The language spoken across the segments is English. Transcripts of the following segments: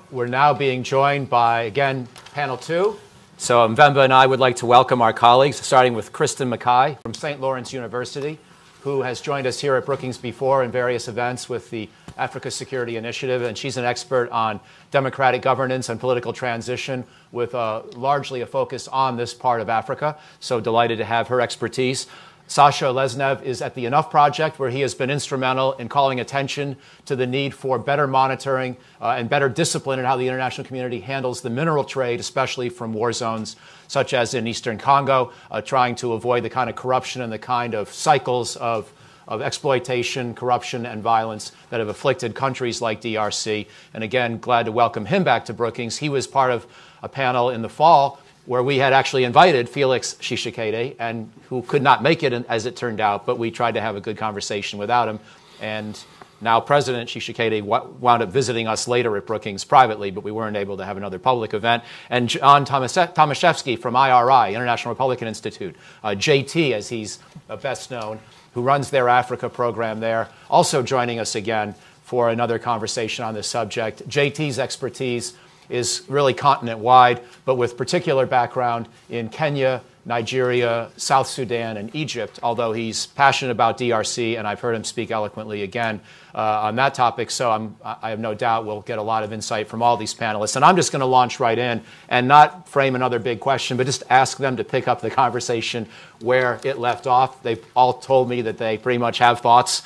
We're now being joined by, again, panel 2. So Mvemba and I would like to welcome our colleagues, starting with Kristen Mackay from St. Lawrence University, who has joined us here at Brookings before in various events with the Africa Security Initiative, and she's an expert on democratic governance and political transition with largely a focus on this part of Africa. So delighted to have her expertise. Sasha Lesnev is at the Enough Project, where he has been instrumental in calling attention to the need for better monitoring and better discipline in how the international community handles the mineral trade, especially from war zones such as in eastern Congo, trying to avoid the kind of corruption and the kind of cycles of exploitation, corruption, and violence that have afflicted countries like DRC. And again, glad to welcome him back to Brookings. He was part of a panel in the fall where we had actually invited Felix Tshisekedi, and who could not make it, as it turned out, but we tried to have a good conversation without him. And now President Tshisekedi wound up visiting us later at Brookings privately, but we weren't able to have another public event. And John Tomaszewski from IRI, International Republican Institute, JT, as he's best known, who runs their Africa program there, also joining us again for another conversation on this subject. JT's expertise is really continent-wide, but with particular background in Kenya, Nigeria, South Sudan, and Egypt, although he's passionate about DRC, and I've heard him speak eloquently again on that topic, so I have no doubt we'll get a lot of insight from all these panelists. And I'm just going to launch right in and not frame another big question, but just ask them to pick up the conversation where it left off. They've all told me that they pretty much have thoughts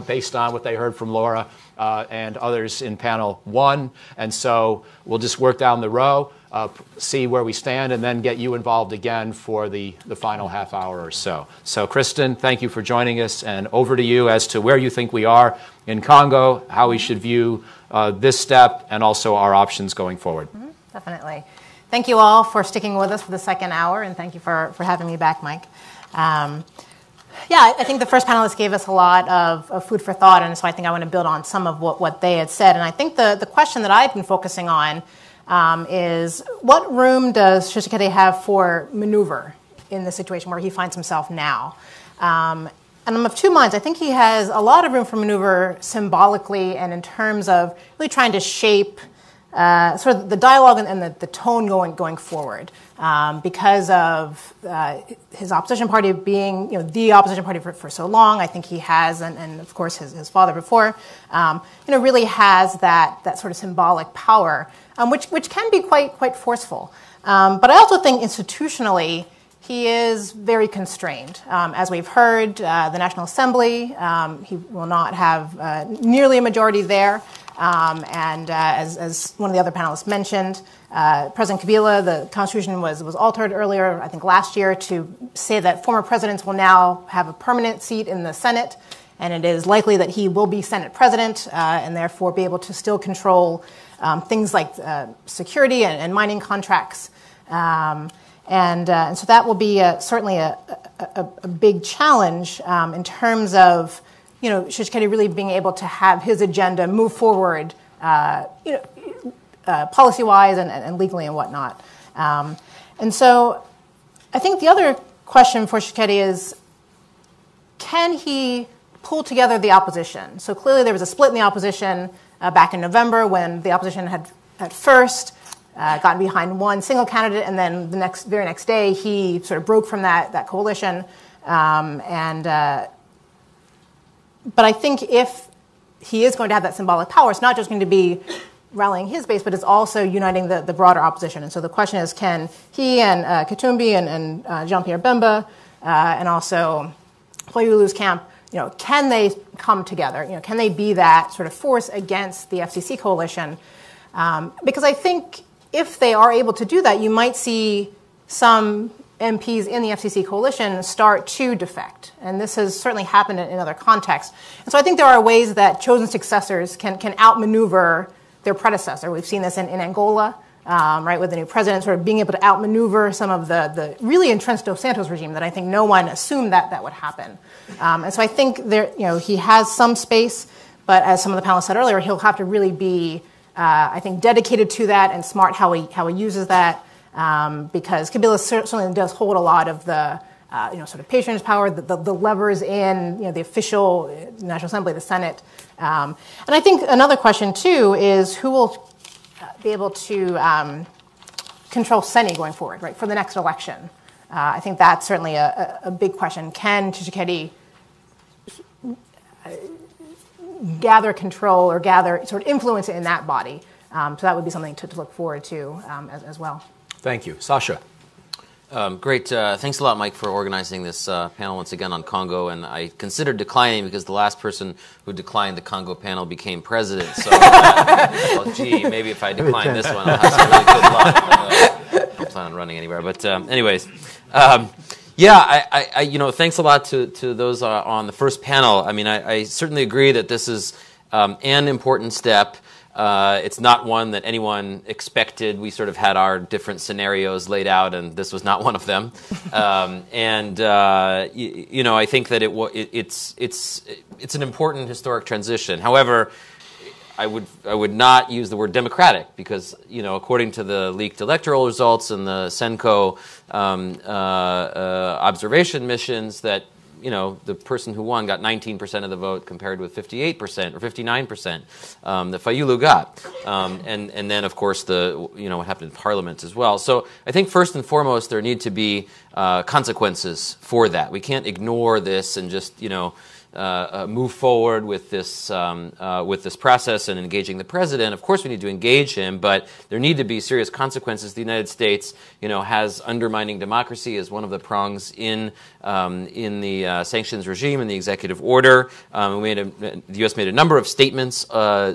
based on what they heard from Laura and others in panel 1, and so we'll just work down the row, see where we stand, and then get you involved again for the final half hour or so. So, Kristen, thank you for joining us, and over to you as to where you think we are in Congo, how we should view this step, and also our options going forward. Mm-hmm. Definitely. Thank you all for sticking with us for the second hour, and thank you for having me back, Mike. Yeah, I think the first panelist gave us a lot of food for thought, and so I think I want to build on some of what they had said. And I think the question that I've been focusing on is what room does Tshisekedi have for maneuver in the situation where he finds himself now? And I'm of two minds. I think he has a lot of room for maneuver symbolically and in terms of really trying to shape sort of the dialogue and the tone going forward. Because of his opposition party being, the opposition party for so long, I think he has, and of course his father before, really has that sort of symbolic power, which can be quite forceful. But I also think institutionally he is very constrained. As we've heard, the National Assembly, he will not have nearly a majority there. And as one of the other panelists mentioned, President Kabila, the constitution was altered earlier, I think last year, to say that former presidents will now have a permanent seat in the Senate, and it is likely that he will be Senate president and therefore be able to still control things like security and mining contracts. And so that will be certainly a big challenge in terms of Tshisekedi really being able to have his agenda move forward, policy-wise and legally and whatnot. And so I think the other question for Tshisekedi is, can he pull together the opposition? So clearly there was a split in the opposition back in November when the opposition had at first gotten behind one single candidate, and then the very next day he sort of broke from that coalition. But I think if he is going to have that symbolic power, it's not just going to be rallying his base, but it's also uniting the broader opposition. And so the question is, can he and Katumbi and Jean-Pierre Bemba and also Fayulu's camp, can they come together? Can they be that sort of force against the FCC coalition? Because I think if they are able to do that, you might see some MPs in the FCC coalition start to defect. And this has certainly happened in other contexts. And so I think there are ways that chosen successors can outmaneuver their predecessor. We've seen this in Angola, right, with the new president sort of being able to outmaneuver some of the really entrenched Dos Santos regime that I think no one assumed that would happen. And so I think he has some space, but as some of the panelists said earlier, he'll have to really be, I think, dedicated to that and smart how he uses that. Because Kabila certainly does hold a lot of the, sort of patronage power, the levers in, the official National Assembly, the Senate. And I think another question, too, is who will be able to control Seni going forward, right, for the next election? I think that's certainly a big question. Can Tshisekedi gather control or gather sort of influence in that body? So that would be something to look forward to as well. Thank you. Sasha. Great. Thanks a lot, Mike, for organizing this panel once again on Congo. And I considered declining because the last person who declined the Congo panel became president. So, well, gee, maybe if I decline this one, I'll have some really good luck. I don't plan on running anywhere. But anyways, yeah, thanks a lot to those on the first panel. I mean, I certainly agree that this is an important step. It's not one that anyone expected. We sort of had our different scenarios laid out, and this was not one of them. I think that it's an important historic transition. However, I would not use the word democratic because, according to the leaked electoral results and the Senko observation missions, that the person who won got 19% of the vote compared with 58% or 59% that Fayulu got. And then, of course, what happened in Parliament as well. So I think first and foremost, there need to be consequences for that. We can't ignore this and just, move forward with this process and engaging the president. Of course, we need to engage him, but there need to be serious consequences. The United States, has undermining democracy as one of the prongs in the sanctions regime and the executive order. The U.S. made a number of statements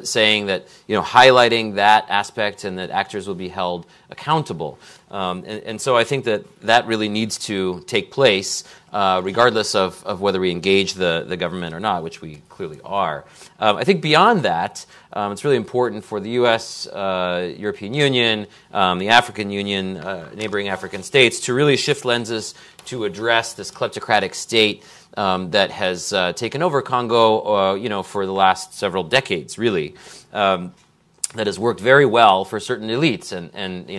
saying that, highlighting that aspect and that actors will be held accountable. And so I think that really needs to take place, regardless of whether we engage the government or not, which we clearly are. I think beyond that, it's really important for the U.S., European Union, the African Union, neighboring African states to really shift lenses to address this kleptocratic state that has taken over Congo, for the last several decades, really. That has worked very well for certain elites and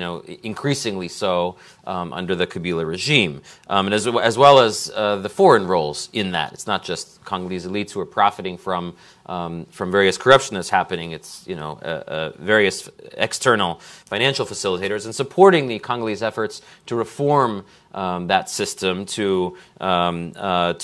increasingly so under the Kabila regime, and as well as the foreign roles in that. It's not just Congolese elites who are profiting from various corruption that's happening. It's various external financial facilitators and supporting the Congolese efforts to reform that system to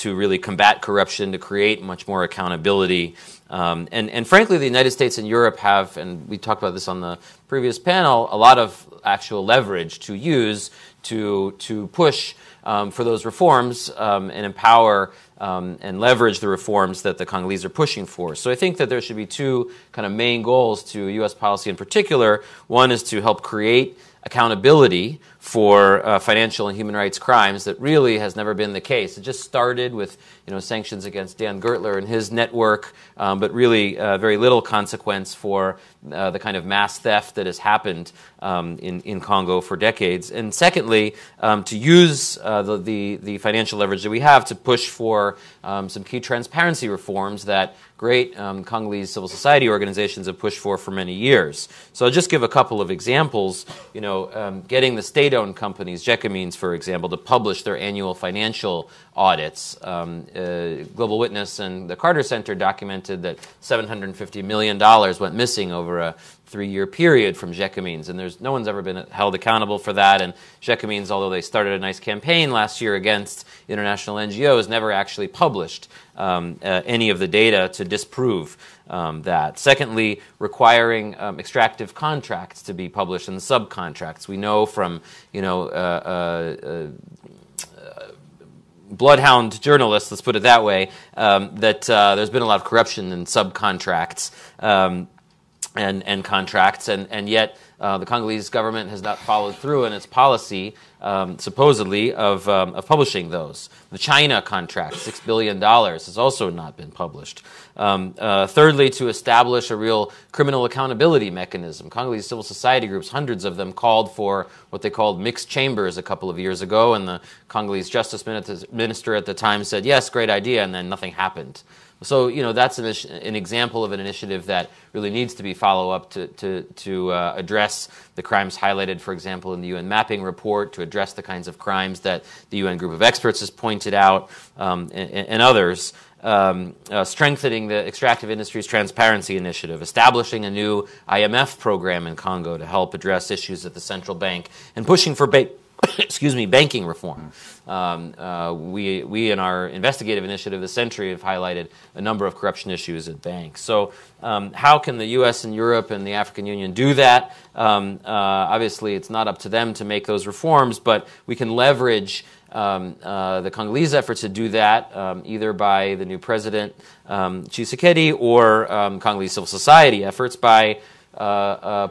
really combat corruption, to create much more accountability. And frankly, the United States and Europe have, and we talked about this on the previous panel, a lot of actual leverage to use to push for those reforms and empower and leverage the reforms that the Congolese are pushing for. So I think that there should be two kind of main goals to U.S. policy in particular. One is to help create accountability for financial and human rights crimes that really has never been the case. It just started with sanctions against Dan Gertler and his network, but really very little consequence for the kind of mass theft that has happened in Congo for decades. And secondly, to use the financial leverage that we have to push for some key transparency reforms that great Congolese civil society organizations have pushed for many years. So I'll just give a couple of examples. Getting the state-owned companies, Gécamines, for example, to publish their annual financial audits. Global Witness and the Carter Center documented that $750 million went missing over a 3-year period from Gécamines, and no one's ever been held accountable for that. And Gécamines, although they started a nice campaign last year against international NGOs, never actually published any of the data to disprove that. Secondly, requiring extractive contracts to be published and subcontracts. We know from bloodhound journalists, let's put it that way, that there's been a lot of corruption in subcontracts and contracts, and yet the Congolese government has not followed through in its policy, supposedly, of publishing those. The China contract, $6 billion, has also not been published. Thirdly, to establish a real criminal accountability mechanism. Congolese civil society groups, hundreds of them, called for what they called mixed chambers a couple of years ago, and the Congolese justice minister at the time said, yes, great idea, and then nothing happened. So, that's an example of an initiative that really needs to be followed up to address the crimes highlighted, for example, in the UN mapping report, to address the kinds of crimes that the UN group of experts has pointed out, and others. Strengthening the Extractive Industries Transparency Initiative, establishing a new IMF program in Congo to help address issues at the central bank, and pushing for banking reform. We in our investigative initiative, The Century, have highlighted a number of corruption issues at banks. So how can the U.S. and Europe and the African Union do that? Obviously, it's not up to them to make those reforms, but we can leverage the Congolese effort to do that, either by the new president, Tshisekedi, or Congolese civil society efforts by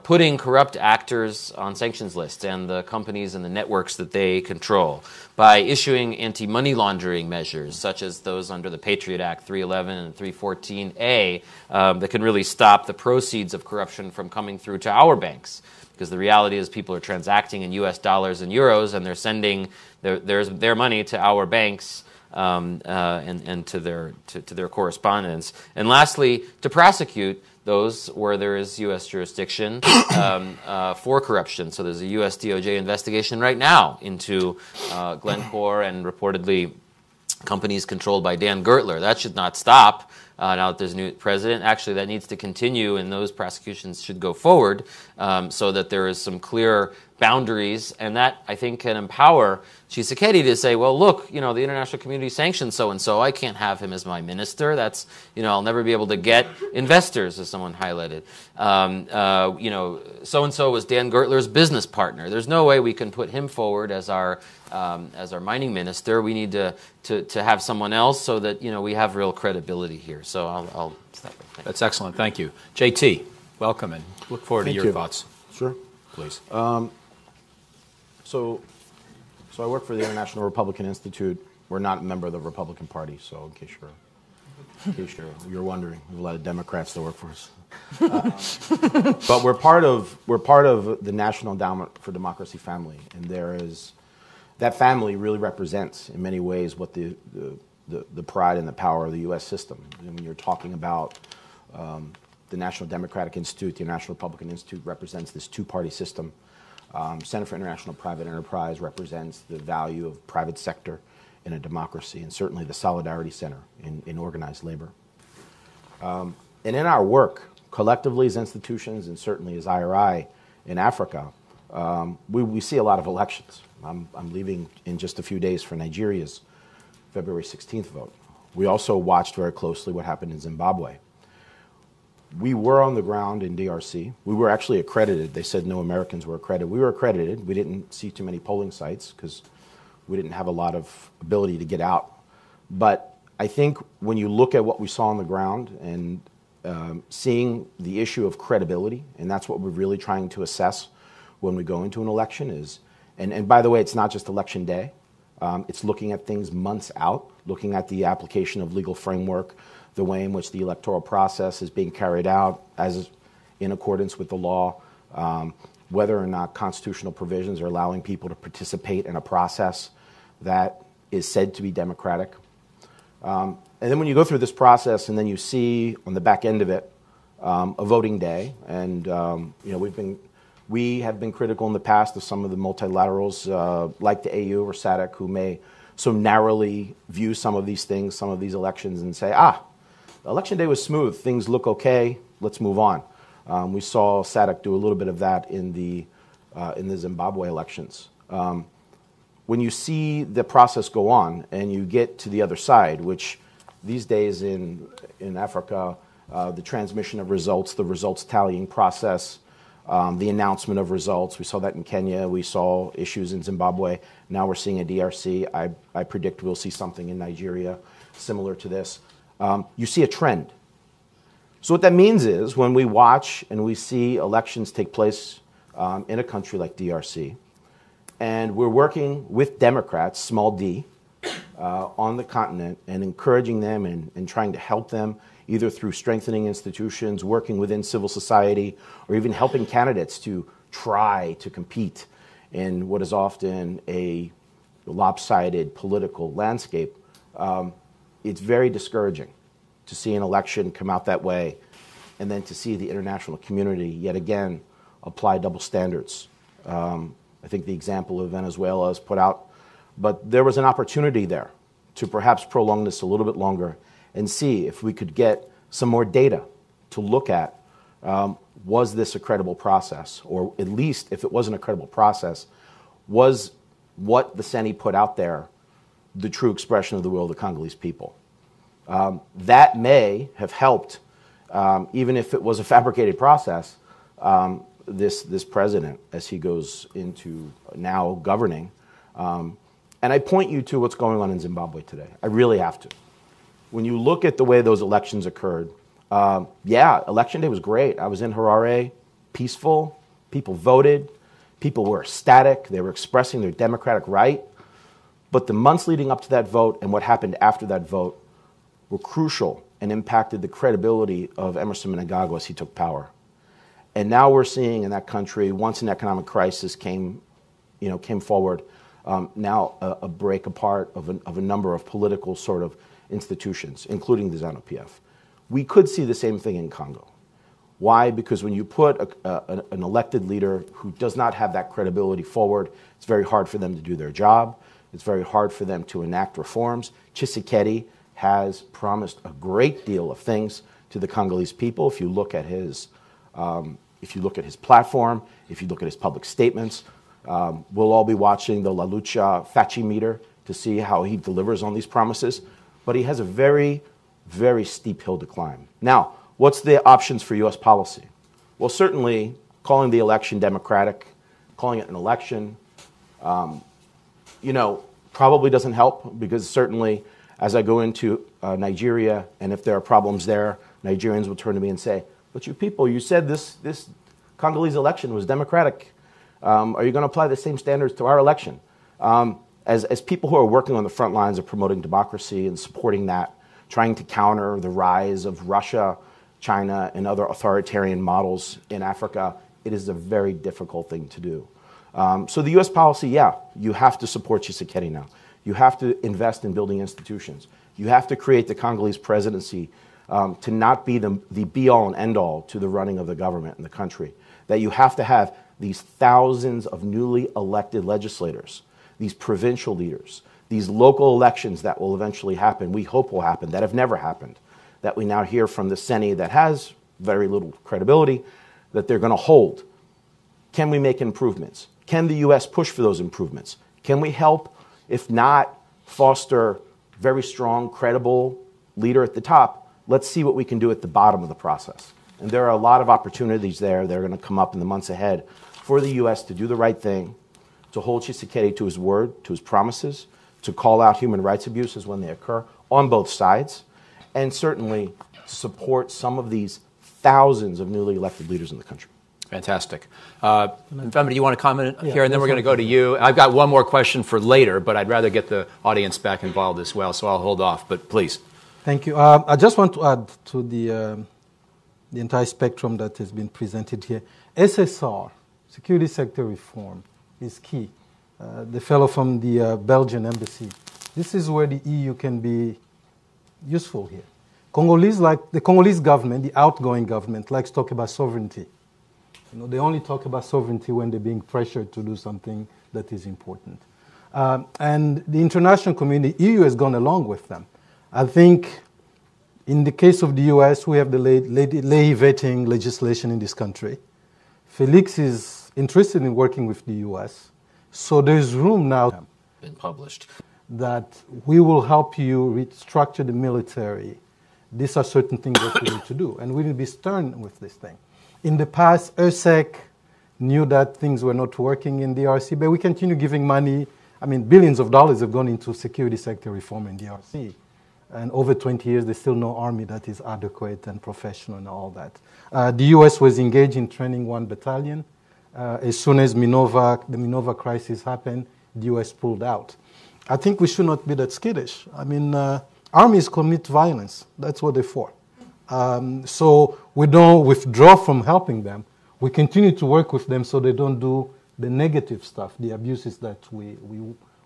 putting corrupt actors on sanctions lists and the companies and the networks that they control, by issuing anti-money laundering measures, such as those under the Patriot Act 311 and 314A, that can really stop the proceeds of corruption from coming through to our banks. Because the reality is people are transacting in U.S. dollars and euros, and they're sending their money to our banks and to their correspondents. And lastly, to prosecute those where there is U.S. jurisdiction for corruption. So there's a U.S. DOJ investigation right now into Glencore and reportedly companies controlled by Dan Gertler. That should not stop. Now that there's a new president, actually that needs to continue, and those prosecutions should go forward so that there is some clear boundaries, and that, I think, can empower Tshisekedi to say, well, look, the international community sanctioned so-and-so. I can't have him as my minister. That's, I'll never be able to get investors, as someone highlighted. So-and-so was Dan Gertler's business partner. There's no way we can put him forward as our mining minister. We need to have someone else so that, we have real credibility here. So I'll stop there. That's excellent. Thank you. JT, welcome, and look forward to your thoughts. Sure. Please. So I work for the International Republican Institute. We're not a member of the Republican Party, so in case you're wondering, there's a lot of Democrats that work for us. But we're part of the National Endowment for Democracy family, and that family really represents in many ways what the pride and the power of the U.S. system. And when you're talking about the National Democratic Institute, the National Republican Institute represents this two-party system. Center for International Private Enterprise represents the value of private sector in a democracy, and certainly the Solidarity Center in organized labor. And in our work, collectively as institutions and certainly as IRI in Africa, we see a lot of elections. I'm leaving in just a few days for Nigeria's February 16th vote. We also watched very closely what happened in Zimbabwe. We were on the ground in DRC. We were actually accredited. They said no Americans were accredited. We were accredited. We didn't see too many polling sites because we didn't have a lot of ability to get out. But I think when you look at what we saw on the ground and seeing the issue of credibility, and that's what we're really trying to assess when we go into an election is, and by the way, it's not just election day. It's looking at things months out, looking at the application of legal framework, the way in which the electoral process is being carried out as in accordance with the law, whether or not constitutional provisions are allowing people to participate in a process that is said to be democratic. And then when you go through this process and then you see on the back end of it a voting day, and we have been critical in the past of some of the multilaterals like the AU or SADC who may so narrowly view some of these things, some of these elections, and say, election day was smooth, things look okay, let's move on. We saw SADC do a little bit of that in the Zimbabwe elections. When you see the process go on and you get to the other side, which these days in Africa, the transmission of results, the results tallying process, the announcement of results, we saw that in Kenya, we saw issues in Zimbabwe, now we're seeing a DRC. I predict we'll see something in Nigeria similar to this. You see a trend. So what that means is when we watch and we see elections take place in a country like DRC, and we're working with Democrats, small d, on the continent and encouraging them and trying to help them either through strengthening institutions, working within civil society, or even helping candidates to try to compete in what is often a lopsided political landscape, it's very discouraging. to see an election come out that way, and then to see the international community yet again apply double standards. I think the example of Venezuela is put out, but there was an opportunity there to perhaps prolong this a little bit longer and see if we could get some more data to look at, was this a credible process? Or at least, if it wasn't a credible process, was what the CENI put out there the true expression of the will of the Congolese people? That may have helped, even if it was a fabricated process, this president as he goes into now governing. And I point you to what's going on in Zimbabwe today. I really have to. When you look at the way those elections occurred, yeah, election day was great. I was in Harare, peaceful. People voted. People were ecstatic. They were expressing their democratic right. But the months leading up to that vote and what happened after that vote were crucial and impacted the credibility of Emerson Mnangagwa as he took power. And now we're seeing in that country, once an economic crisis came forward, now a break apart of a number of political sort of institutions, including the ZANU-PF. We could see the same thing in Congo. Why? Because when you put an elected leader who does not have that credibility forward, it's very hard for them to do their job. It's very hard for them to enact reforms. Tshisekedi has promised a great deal of things to the Congolese people. If you look at his platform, if you look at his public statements, we'll all be watching the La Lucha Fachi meter to see how he delivers on these promises. But he has a very, very steep hill to climb. Now, what's the options for U.S. policy? Well, certainly calling the election democratic, calling it an election, probably doesn't help, because certainly as I go into Nigeria, and if there are problems there, Nigerians will turn to me and say, but you people, you said this Congolese election was democratic. Are you going to apply the same standards to our election? As people who are working on the front lines of promoting democracy and supporting that, trying to counter the rise of Russia, China, and other authoritarian models in Africa, it is a very difficult thing to do. So the U.S. policy, yeah, you have to support Tshisekedi now. You have to invest in building institutions. You have to create the Congolese presidency to not be the be-all and end-all to the running of the government in the country. That you have to have these thousands of newly elected legislators, these provincial leaders, these local elections that will eventually happen, we hope will happen, that have never happened, that we now hear from the CENI that has very little credibility, that they're going to hold. Can we make improvements? Can the U.S. push for those improvements? Can we help, if not foster very strong, credible leader at the top? Let's see what we can do at the bottom of the process. And there are a lot of opportunities there that are going to come up in the months ahead for the U.S. to do the right thing, to hold Tshisekedi to his word, to his promises, to call out human rights abuses when they occur on both sides, and certainly to support some of these thousands of newly elected leaders in the country. Fantastic. Mfemba, do you want to comment here? And then we're going to go to you. I've got one more question for later, but I'd rather get the audience back involved as well, so I'll hold off. But please. Thank you. I just want to add to the entire spectrum that has been presented here. SSR, security sector reform, is key. The fellow from the Belgian embassy, this is where the EU can be useful here. The Congolese government, the outgoing government, likes to talk about sovereignty. They only talk about sovereignty when they're being pressured to do something that is important. And the international community, EU has gone along with them. I think in the case of the US, we have the lay vetting legislation in this country. Felix is interested in working with the US. So there's room now Been published. that we will help you restructure the military. These are certain things that we need to do. And we need to be stern with this thing. In the past, ERSEC knew that things were not working in DRC, but we continue giving money. I mean, billions of dollars have gone into security sector reform in DRC. And over 20 years, there's still no army that is adequate and professional and all that. The US was engaged in training 1 battalion. As soon as the Minova crisis happened, the US pulled out. I think we should not be that skittish. I mean, armies commit violence. That's what they're for. So we don't withdraw from helping them. We continue to work with them so they don't do the negative stuff, the abuses that we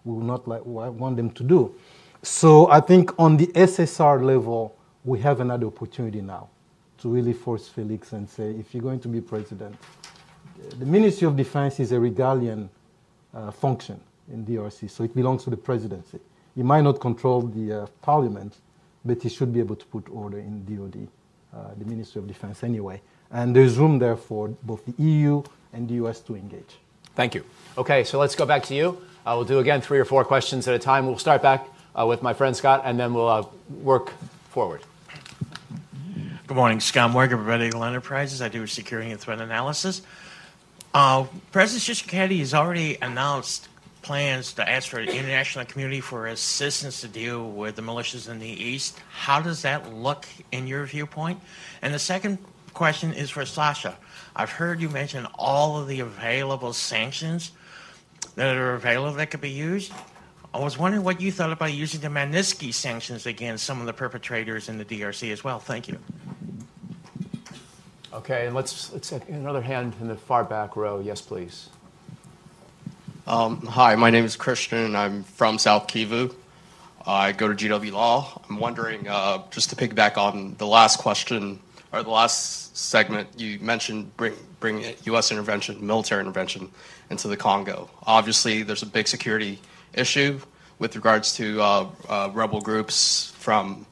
will not want them to do. So I think on the SSR level, we have another opportunity now to really force Felix and say, if you're going to be president, the Ministry of Defense is a regalian function in DRC, so it belongs to the presidency. He might not control the parliament, but he should be able to put order in DOD, the Ministry of Defense anyway. And there's room there for both the EU and the US to engage. Thank you. Okay, so let's go back to you. We'll do again 3 or 4 questions at a time. We'll start back with my friend Scott, and then we'll work forward. Good morning, Scott Morgan, Red Eagle Enterprises. I do security and threat analysis. President Tshisekedi has already announced plans to ask for the international community for assistance to deal with the militias in the East. How does that look in your viewpoint? And the second question is for Sasha. I've heard you mention all of the available sanctions that are available that could be used. I was wondering what you thought about using the Magnitsky sanctions against some of the perpetrators in the DRC as well. Thank you. Okay, and let's take another hand in the far back row. Yes, please. Hi, my name is Christian, and I'm from South Kivu. I go to GW Law. I'm wondering, just to piggyback on the last question, or the last segment, you mentioned bring U.S. intervention, military intervention into the Congo. Obviously, there's a big security issue with regards to rebel groups from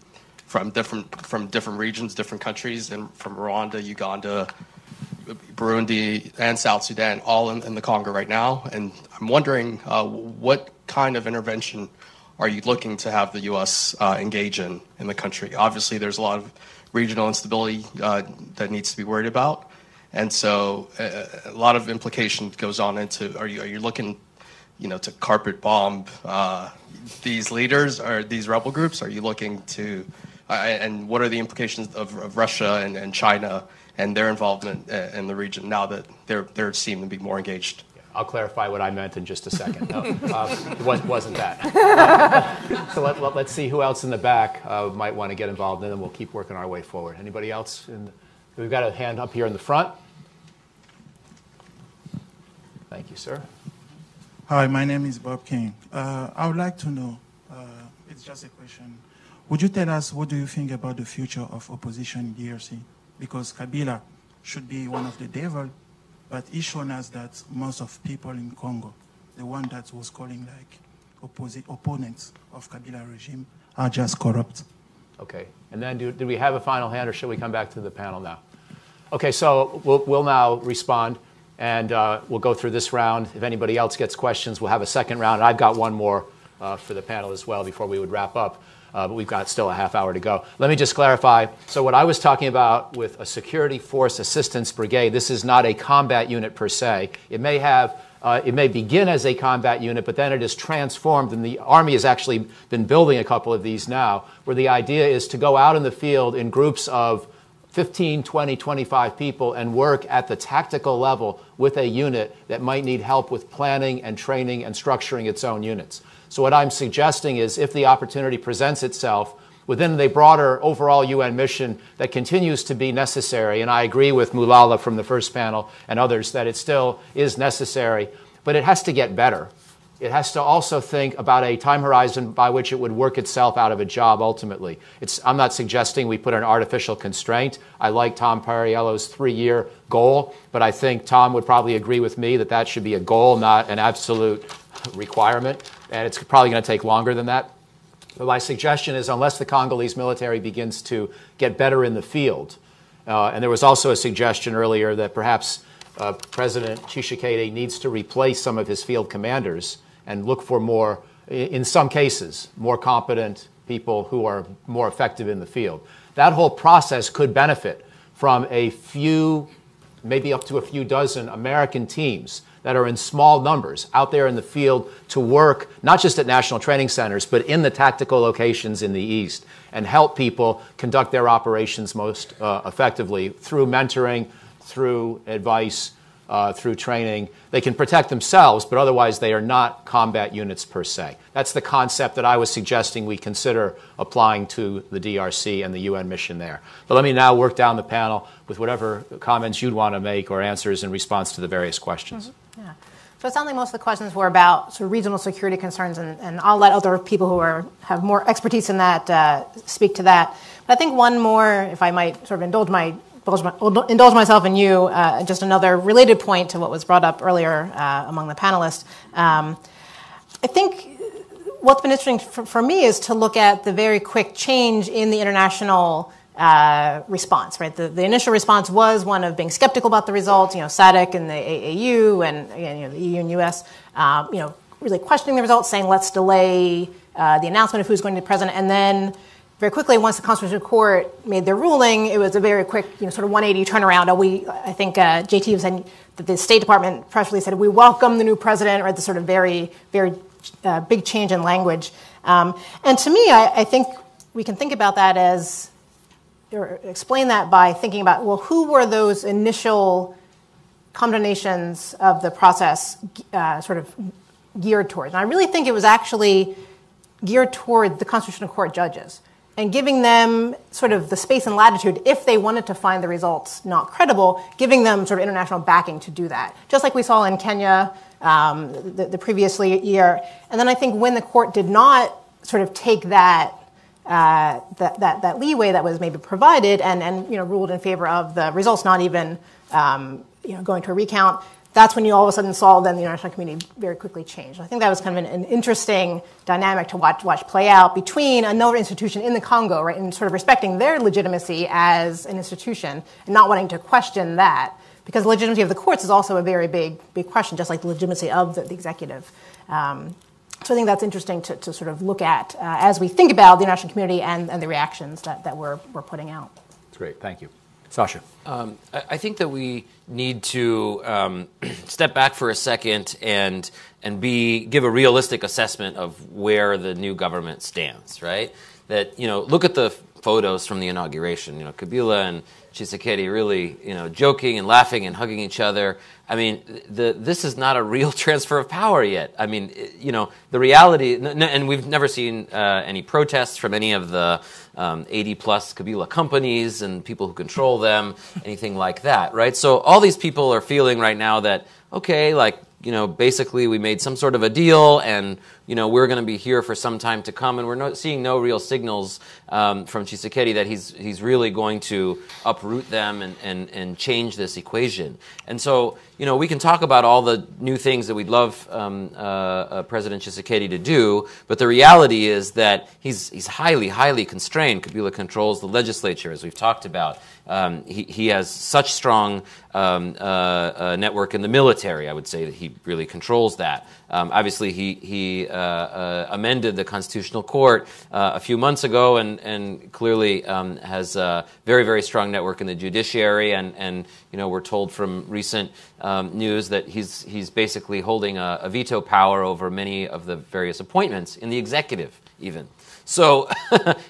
different regions, different countries, and from Rwanda, Uganda, Burundi, and South Sudan, all in the Congo right now. And I'm wondering what kind of intervention are you looking to have the U.S. engage in the country? Obviously, there's a lot of regional instability that needs to be worried about. And so a lot of implication goes on into, are you looking, to carpet bomb these leaders or these rebel groups? Are you looking to, and what are the implications of Russia and China and their involvement in the region now that they're seem to be more engaged? I'll clarify what I meant in just a second. No, it wasn't that. So let's see who else in the back might want to get involved, and then we'll keep working our way forward. Anybody else? We've got a hand up here in the front. Thank you, sir. Hi, my name is Bob King. I would like to know, it's just a question, would you tell us what do you think about the future of opposition in DRC? Because Kabila should be one of the devil, but he's shown us that most of people in Congo, the one that was calling like opponents of Kabila regime, are just corrupt. Okay, and then do we have a final hand, or should we come back to the panel now? Okay, so we'll now respond, and we'll go through this round. If anybody else gets questions, we'll have a second round. And I've got one more for the panel as well before we would wrap up. But we've got still a half hour to go. Let me just clarify. So what I was talking about with a security force assistance brigade, this is not a combat unit per se. It may begin as a combat unit, but then it is transformed, and the Army has actually been building a couple of these now, where the idea is to go out in the field in groups of 15, 20, 25 people and work at the tactical level with a unit that might need help with planning and training and structuring its own units. So what I'm suggesting is if the opportunity presents itself within the broader overall UN mission that continues to be necessary, and I agree with Mulala from the first panel and others that it still is necessary, but it has to get better. It has to also think about a time horizon by which it would work itself out of a job ultimately. I'm not suggesting we put an artificial constraint. I like Tom Perriello's 3-year goal, but I think Tom would probably agree with me that that should be a goal, not an absolute requirement, and it's probably going to take longer than that. But my suggestion is unless the Congolese military begins to get better in the field, and there was also a suggestion earlier that perhaps President Tshisekedi needs to replace some of his field commanders and look for more, in some cases, more competent people who are more effective in the field. That whole process could benefit from a few, maybe up to a few dozen American teams that are in small numbers out there in the field to work, not just at national training centers, but in the tactical locations in the East, and help people conduct their operations most effectively through mentoring, through advice, through training. They can protect themselves, but otherwise they are not combat units per se. That's the concept that I was suggesting we consider applying to the DRC and the UN mission there. But let me now work down the panel with whatever comments you'd want to make or answers in response to the various questions. Mm-hmm. Yeah. So it sounds like most of the questions were about sort of regional security concerns, and I'll let other people who have more expertise in that speak to that. But I think one more, if I might sort of indulge myself in you, just another related point to what was brought up earlier among the panelists. I think what's been interesting for me is to look at the very quick change in the international response, right? The initial response was one of being skeptical about the results, SADC and the AAU and the EU and US, really questioning the results, saying let's delay the announcement of who's going to be president. And then very quickly, once the Constitutional Court made their ruling, it was a very quick, sort of 180 turnaround. I think JT was saying that the State Department press release said, we welcome the new president, right? The sort of very, very big change in language. And to me, I think we can think about that as, or explain that by thinking about, well, who were those initial condemnations of the process sort of geared towards? And I really think it was actually geared toward the Constitutional Court judges and giving them sort of the space and latitude, if they wanted to find the results not credible, giving them sort of international backing to do that. Just like we saw in Kenya the previous year. And then I think when the court did not sort of take that leeway that was maybe provided and ruled in favor of the results, not even going to a recount, that's when you all of a sudden saw then the international community very quickly change. I think that was kind of an interesting dynamic to watch play out between another institution in the Congo, right, and sort of respecting their legitimacy as an institution and not wanting to question that, because the legitimacy of the courts is also a very big question, just like the legitimacy of the executive. So I think that's interesting to sort of look at as we think about the international community and the reactions that we're putting out. That's great. Thank you. Sasha. I think that we need to step back for a second and give a realistic assessment of where the new government stands, right? That, look at the photos from the inauguration, Kabila and Tshisekedi really, joking and laughing and hugging each other. I mean, this is not a real transfer of power yet. I mean, the reality, and we've never seen any protests from any of the 80-plus Kabila companies and people who control them, anything like that, right? So all these people are feeling right now that, okay, basically we made some sort of a deal and, we're going to be here for some time to come, and we're seeing no real signals from Tshisekedi that he's really going to uproot them and change this equation. And so, we can talk about all the new things that we'd love President Tshisekedi to do, but the reality is that he's highly, highly constrained. Kabila controls the legislature, as we've talked about. He has such strong network in the military. I would say that he really controls that. Obviously, he amended the Constitutional Court a few months ago, and clearly has a very, very strong network in the judiciary. And we're told from recent news that he's basically holding a veto power over many of the various appointments in the executive, even. So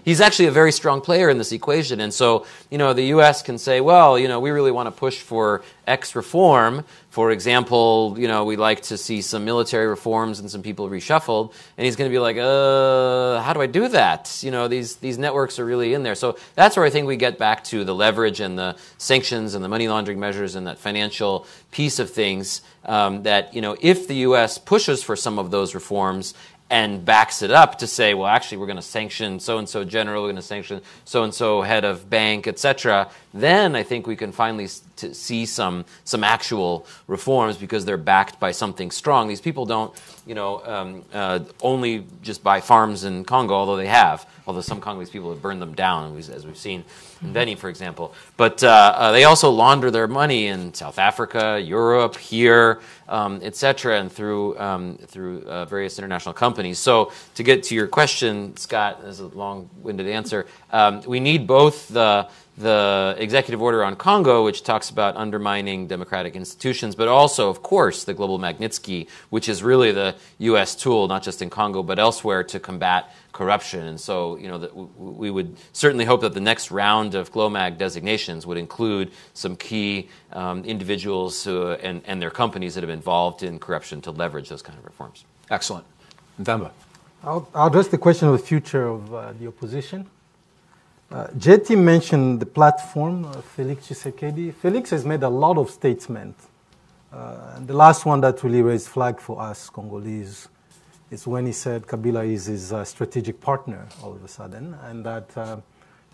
he's actually a very strong player in this equation. And so, the U.S. can say, well, we really want to push for X reform. For example, we'd like to see some military reforms and some people reshuffled. And he's going to be like, how do I do that? These networks are really in there. So that's where I think we get back to the leverage and the sanctions and the money laundering measures and that financial piece of things, that, if the U.S. pushes for some of those reforms and backs it up to say, well, actually, we're going to sanction so-and-so general, we're going to sanction so-and-so head of bank, etc., then I think we can finally see some actual reforms because they're backed by something strong. These people don't, only just buy farms in Congo, although some Congolese people have burned them down, as we've seen in Beni, for example. But they also launder their money in South Africa, Europe, here, etc., and through various international companies. So to get to your question, Scott, as a long-winded answer, we need both the executive order on Congo, which talks about undermining democratic institutions, but also, of course, the Global Magnitsky, which is really the U.S. tool, not just in Congo, but elsewhere, to combat corruption. And so, we would certainly hope that the next round of GLOMAG designations would include some key individuals and their companies that have been involved in corruption to leverage those kind of reforms. Excellent. Mvemba. I'll address the question of the future of the opposition. JT mentioned the platform of Felix Tshisekedi. Felix has made a lot of statements. And the last one that really raised flag for us Congolese is when he said Kabila is his strategic partner all of a sudden, and that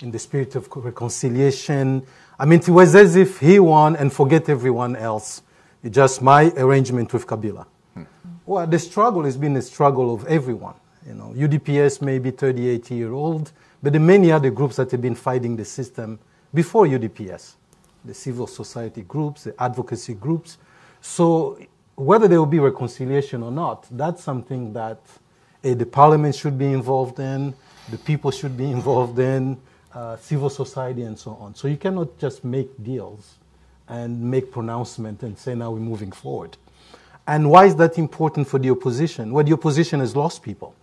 in the spirit of reconciliation. I mean, it was as if he won and forget everyone else. It's just my arrangement with Kabila. Well, the struggle has been a struggle of everyone. You know, UDPS may be 38-year-old, but there are many other groups that have been fighting the system before UDPS. The civil society groups, the advocacy groups. So whether there will be reconciliation or not, that's something that the parliament should be involved in, the people should be involved in, civil society and so on. So you cannot just make deals and make pronouncements and say now we're moving forward. And why is that important for the opposition? Well, the opposition has lost people.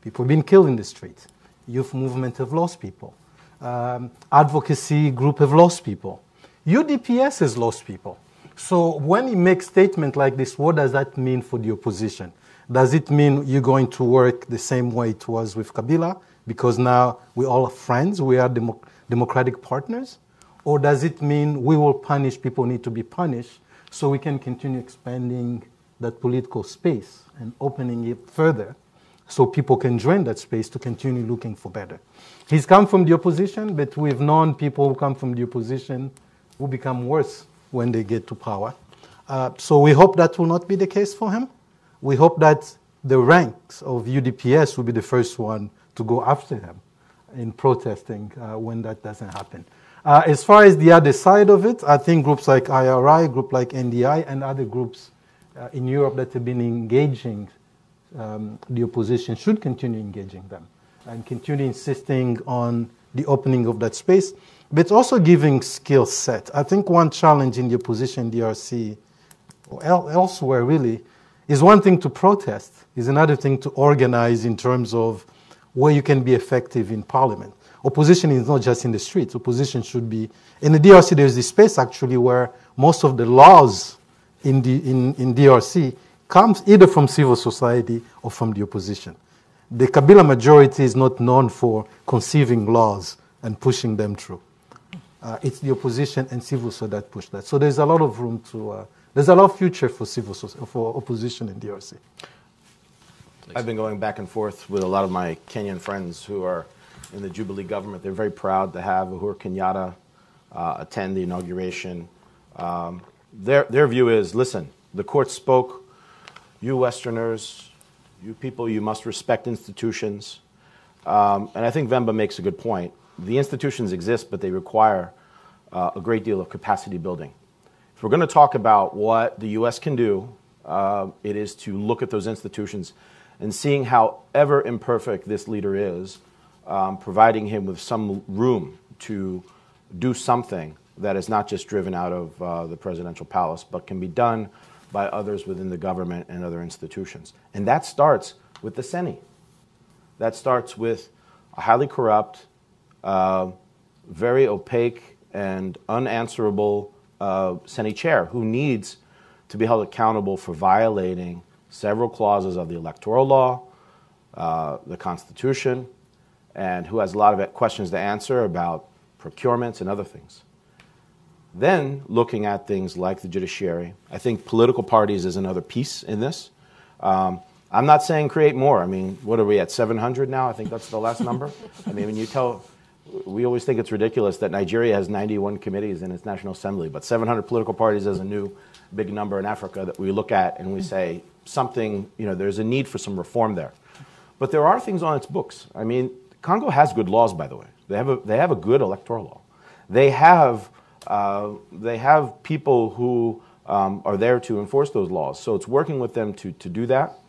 People have been killed in the streets. Youth movement have lost people. Advocacy group have lost people. UDPS has lost people. So when you make statement like this, what does that mean for the opposition? Does it mean you're going to work the same way it was with Kabila? Because now we're all friends, we are democratic partners? Or does it mean we will punish people who need to be punished so we can continue expanding that political space and opening it further so people can join that space to continue looking for better? He's come from the opposition, but we've known people who come from the opposition who become worse when they get to power. So we hope that will not be the case for him. We hope that the ranks of UDPS will be the first one to go after him in protesting when that doesn't happen. As far as the other side of it, I think groups like IRI, group like NDI, and other groups in Europe that have been engaging the opposition should continue engaging them and continue insisting on the opening of that space, but also giving skill set. I think one challenge in the opposition DRC, or elsewhere really, is one thing to protest, is another thing to organize in terms of where you can be effective in parliament. Opposition is not just in the streets. Opposition should be... In the DRC, there's this space actually where most of the laws in DRC comes either from civil society or from the opposition. The Kabila majority is not known for conceiving laws and pushing them through. It's the opposition and civil society that push that. So there's a lot of room to... there's a lot of future for for opposition in DRC. I've been going back and forth with a lot of my Kenyan friends who are in the Jubilee government. They're very proud to have Uhuru Kenyatta attend the inauguration. Their view is, listen, the court spoke, you Westerners, you people, you must respect institutions. And I think Vemba makes a good point. The institutions exist, but they require a great deal of capacity building. If we're going to talk about what the U.S. can do, it is to look at those institutions and seeing how ever imperfect this leader is, providing him with some room to do something that is not just driven out of the presidential palace, but can be done by others within the government and other institutions. And that starts with the Seni. That starts with a highly corrupt, very opaque, and unanswerable Seni chair who needs to be held accountable for violating several clauses of the electoral law, the Constitution, and who has a lot of questions to answer about procurements and other things. Then, looking at things like the judiciary, I think political parties is another piece in this. I'm not saying create more. I mean, what are we at, 700 now? I think that's the last number. I mean, when you tell, we always think it's ridiculous that Nigeria has 91 committees in its National Assembly, but 700 political parties is a new big number in Africa that we look at and we say something, you know, there's a need for some reform there. But there are things on its books. I mean, Congo has good laws, by the way. They have a good electoral law. They have people who are there to enforce those laws. So it's working with them to do that.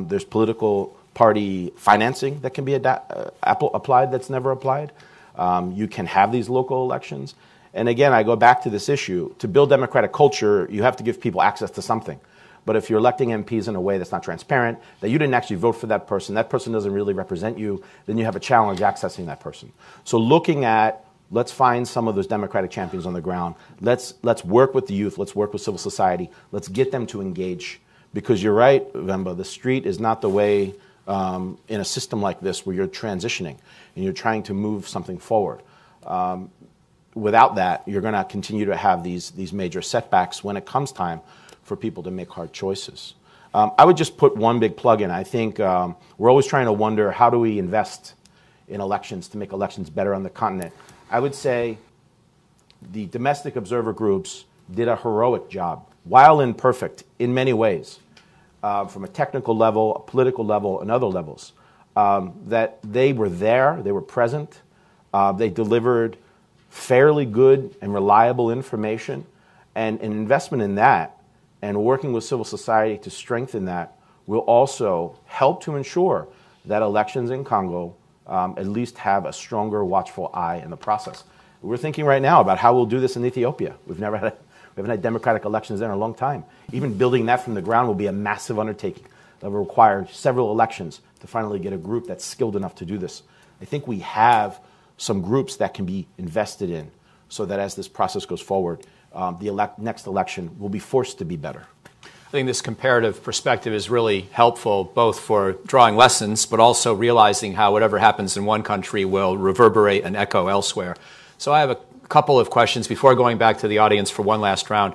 There's political party financing that can be applied that's never applied. You can have these local elections. And again, I go back to this issue. To build democratic culture, you have to give people access to something. But if you're electing MPs in a way that's not transparent, that you didn't actually vote for that person doesn't really represent you, then you have a challenge accessing that person. So looking at, let's find some of those democratic champions on the ground. Let's work with the youth. Let's work with civil society. Let's get them to engage. Because you're right, Vemba, the street is not the way in a system like this where you're transitioning and you're trying to move something forward. Without that, you're going to continue to have these major setbacks when it comes time for people to make hard choices. I would just put one big plug in. I think we're always trying to wonder, how do we invest in elections to make elections better on the continent. I would say the domestic observer groups did a heroic job, while imperfect in many ways, from a technical level, a political level, and other levels, that they were there, they were present, they delivered fairly good and reliable information, and an investment in that and working with civil society to strengthen that will also help to ensure that elections in Congo at least have a stronger watchful eye in the process. We're thinking right now about how we'll do this in Ethiopia. We haven't had democratic elections there in a long time. Even building that from the ground will be a massive undertaking that will require several elections to finally get a group that's skilled enough to do this. I think we have some groups that can be invested in so that as this process goes forward, the next election will be forced to be better. I think this comparative perspective is really helpful, both for drawing lessons, but also realizing how whatever happens in one country will reverberate and echo elsewhere. So I have a couple of questions before going back to the audience for one last round,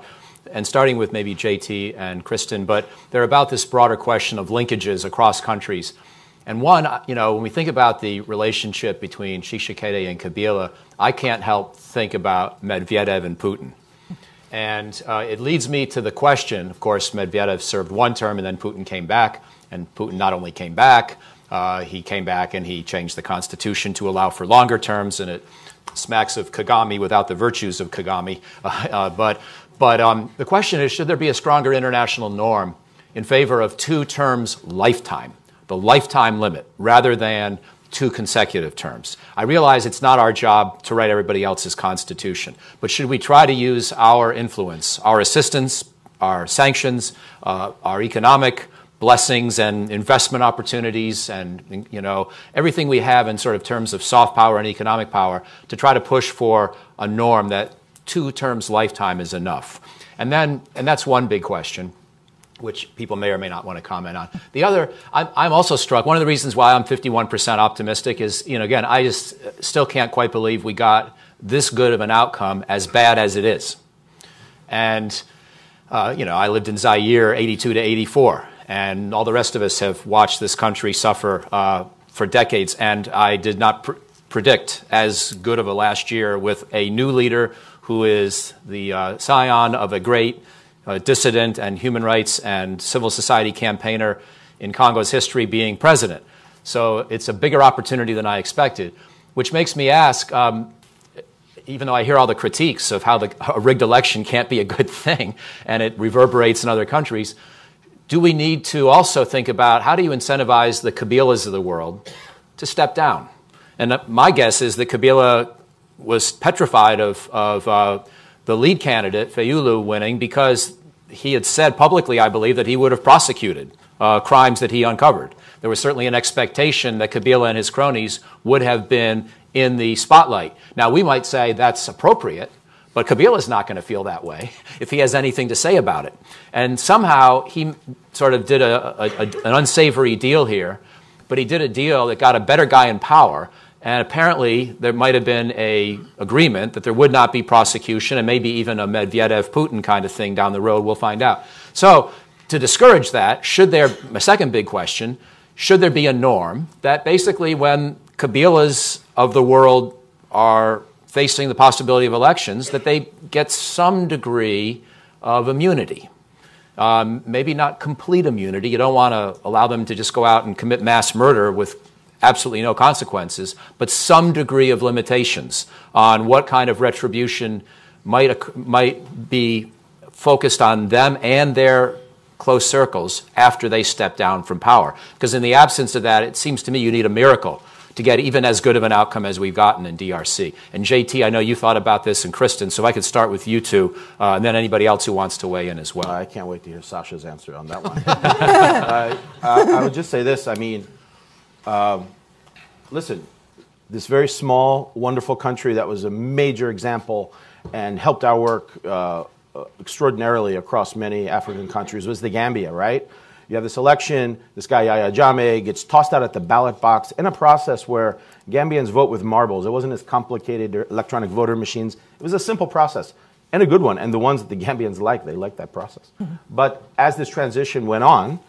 and starting with maybe JT and Kristen, but they're about this broader question of linkages across countries. And one, when we think about the relationship between Tshisekedi and Kabila, I can't help think about Medvedev and Putin. And it leads me to the question, of course, Medvedev served one term and then Putin came back. And Putin not only came back, he came back and he changed the constitution to allow for longer terms, and it smacks of Kagame without the virtues of Kagame. But the question is, should there be a stronger international norm in favor of 2 terms lifetime, the lifetime limit, rather than 2 consecutive terms? I realize it's not our job to write everybody else's constitution, but should we try to use our influence, our assistance, our sanctions, our economic blessings and investment opportunities and everything we have in sort of terms of soft power and economic power to try to push for a norm that 2 terms lifetime is enough? And that's one big question, which people may or may not want to comment on. The other, I'm also struck, one of the reasons why I'm 51% optimistic is, again, I just still can't quite believe we got this good of an outcome as bad as it is. And, I lived in Zaire 82 to 84, and all the rest of us have watched this country suffer for decades, and I did not predict as good of a last year with a new leader who is the scion of a great dissident and human rights and civil society campaigner in Congo's history being president. So it's a bigger opportunity than I expected, which makes me ask, even though I hear all the critiques of how a rigged election can't be a good thing and it reverberates in other countries, do we need to also think about how do you incentivize the Kabilas of the world to step down? And my guess is that Kabila was petrified of the lead candidate, Fayulu, winning because he had said publicly, I believe, that he would have prosecuted crimes that he uncovered. There was certainly an expectation that Kabila and his cronies would have been in the spotlight. Now, we might say that's appropriate, but Kabila's not going to feel that way if he has anything to say about it. And somehow he sort of did an unsavory deal here, but he did a deal that got a better guy in power. And apparently there might have been an agreement that there would not be prosecution and maybe even a Medvedev-Putin kind of thing down the road. We'll find out. So to discourage that, my second big question, should there be a norm that basically when Kabilas of the world are facing the possibility of elections, that they get some degree of immunity? Maybe not complete immunity. You don't want to allow them to just go out and commit mass murder with absolutely no consequences, but some degree of limitations on what kind of retribution might be focused on them and their close circles after they step down from power. Because in the absence of that, it seems to me you need a miracle to get even as good of an outcome as we've gotten in DRC. And JT, I know you thought about this, and Kristen, so I could start with you two, and then anybody else who wants to weigh in as well. I can't wait to hear Sasha's answer on that one. I would just say this, listen, this very small, wonderful country that was a major example and helped our work extraordinarily across many African countries was the Gambia, right? You have this election, this guy Yahya Jammeh gets tossed out at the ballot box in a process where Gambians vote with marbles. It wasn't as complicated, electronic voter machines. It was a simple process and a good one. And the ones that the Gambians liked, they liked that process. Mm-hmm. But as this transition went on,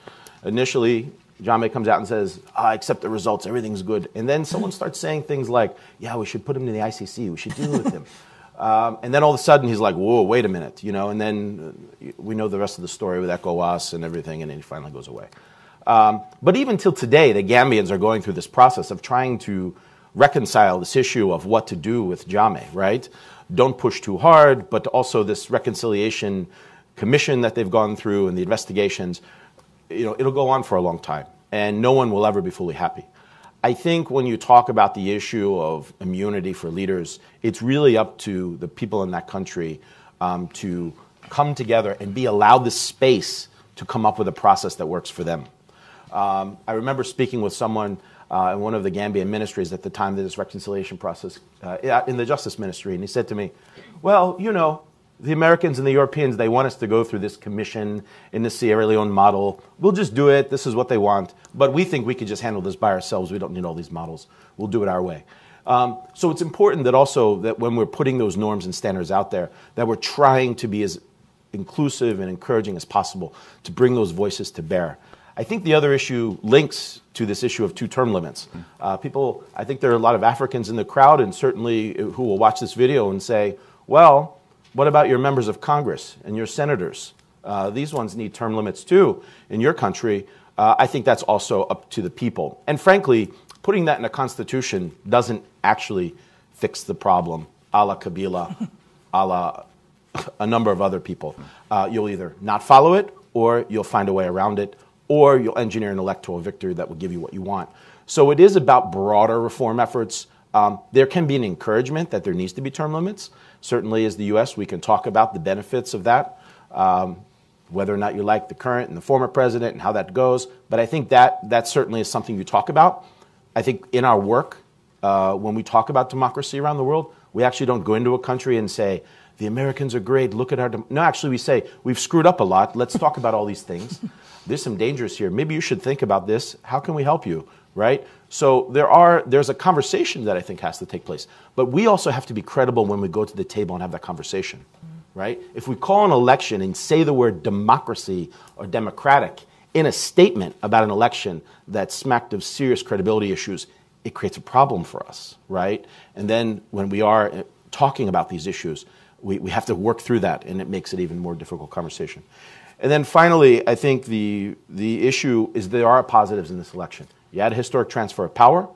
initially Jammeh comes out and says, I accept the results, everything's good. And then someone starts saying things like, yeah, we should put him to the ICC, we should deal with him. And then all of a sudden he's like, whoa, wait a minute, and then we know the rest of the story with ECOWAS and everything, and then he finally goes away. But even till today, the Gambians are going through this process of trying to reconcile this issue of what to do with Jammeh, right? Don't push too hard, but also this reconciliation commission that they've gone through and the investigations, it'll go on for a long time, and no one will ever be fully happy. I think when you talk about the issue of immunity for leaders, it's really up to the people in that country to come together and be allowed the space to come up with a process that works for them. I remember speaking with someone in one of the Gambian ministries at the time of this reconciliation process in the Justice Ministry, and he said to me, well, the Americans and the Europeans, they want us to go through this commission in the Sierra Leone model. We'll just do it. This is what they want. But we think we could just handle this by ourselves. We don't need all these models. We'll do it our way. So it's important that also that when we're putting those norms and standards out there, that we're trying to be as inclusive and encouraging as possible to bring those voices to bear. I think the other issue links to this issue of two-term limits. I think there are a lot of Africans in the crowd, and certainly who will watch this video and say, well, what about your members of Congress and your senators? These ones need term limits too in your country. I think that's also up to the people. And frankly, putting that in a constitution doesn't actually fix the problem, a la Kabila, a la a number of other people. You'll either not follow it, or you'll find a way around it, or you'll engineer an electoral victory that will give you what you want. So it is about broader reform efforts. There can be an encouragement that there needs to be term limits. Certainly as the U.S., we can talk about the benefits of that, whether or not you like the current and the former president and how that goes. But I think that certainly is something you talk about. I think in our work, when we talk about democracy around the world, we actually don't go into a country and say, the Americans are great, look at our... No, actually we say, we've screwed up a lot, let's talk about all these things. There's some dangers here. Maybe you should think about this. How can we help you, right? So there's a conversation that I think has to take place. But we also have to be credible when we go to the table and have that conversation, right? If we call an election and say the word democracy or democratic in a statement about an election that smacked of serious credibility issues, it creates a problem for us, right? And then when we are talking about these issues, we have to work through that, and it makes it even more difficult conversation. And then finally, I think the issue is there are positives in this election. You had a historic transfer of power.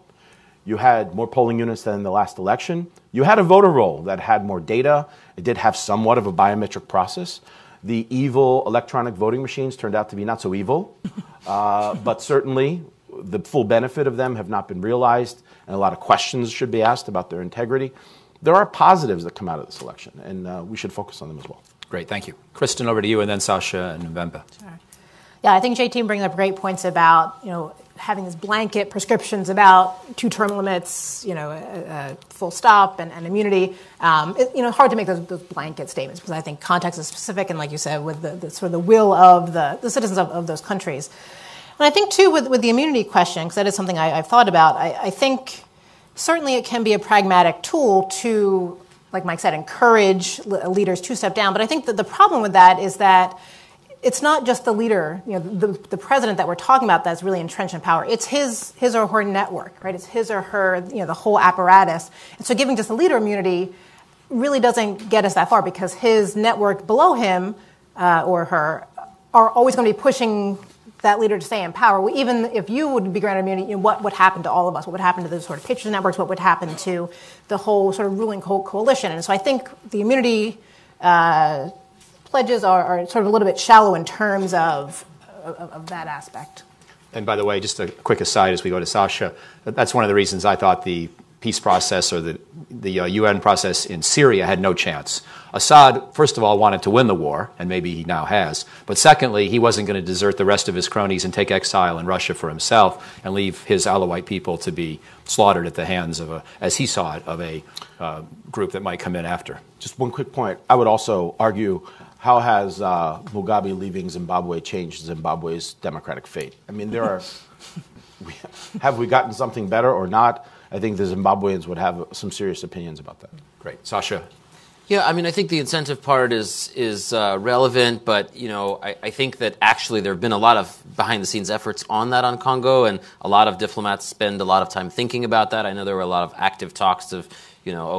You had more polling units than in the last election. You had a voter roll that had more data. It did have somewhat of a biometric process. The evil electronic voting machines turned out to be not so evil, but certainly the full benefit of them have not been realized, and a lot of questions should be asked about their integrity. There are positives that come out of this election, and we should focus on them as well. Great, thank you. Kristen, over to you, and then Sasha and Mvemba. Sure. Yeah, I think JT brings up great points about, having these blanket prescriptions about two-term limits, full stop and immunity. Hard to make those blanket statements because I think context is specific, and like you said, with the sort of the will of the citizens of those countries. And I think, too, with the immunity question, because that is something I've thought about, I think certainly it can be a pragmatic tool to, like Mike said, encourage leaders to step down. But I think that the problem with that is that it's not just the leader, the president that we're talking about that's really entrenched in power. It's his or her network, right? It's his or her, the whole apparatus. And so giving just the leader immunity really doesn't get us that far because his network below him or her are always going to be pushing that leader to stay in power. Even if you would be granted immunity, what would happen to all of us? What would happen to the sort of patronage networks? What would happen to the whole sort of ruling coalition? And so I think the immunity pledges are sort of a little bit shallow in terms of that aspect. And by the way, just a quick aside as we go to Sasha, that's one of the reasons I thought the peace process or the UN process in Syria had no chance. Assad, first of all, wanted to win the war, and maybe he now has. But secondly, he wasn't going to desert the rest of his cronies and take exile in Russia for himself and leave his Alawite people to be slaughtered at the hands of as he saw it, of a group that might come in after. Just one quick point. I would also argue, how has Mugabe leaving Zimbabwe changed Zimbabwe's democratic fate? I mean, have we gotten something better or not? I think the Zimbabweans would have some serious opinions about that. Great. Sasha? Yeah, I mean, I think the incentive part is relevant, but I think that actually there have been a lot of behind-the-scenes efforts on that on Congo, and a lot of diplomats spend a lot of time thinking about that. I know there were a lot of active talks of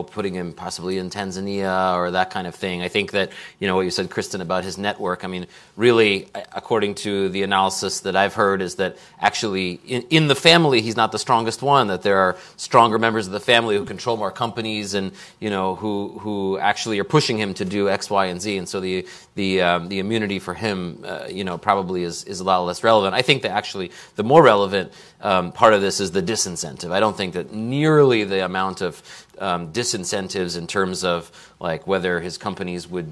putting him possibly in Tanzania or that kind of thing. I think that, what you said, Kristen, about his network, I mean, really, according to the analysis that I've heard, is that actually in the family, he's not the strongest one, that there are stronger members of the family who control more companies and, who actually are pushing him to do X, Y, and Z. And so the immunity for him, probably is a lot less relevant. I think that actually the more relevant part of this is the disincentive. I don't think that nearly the amount of disincentives in terms of like whether his companies would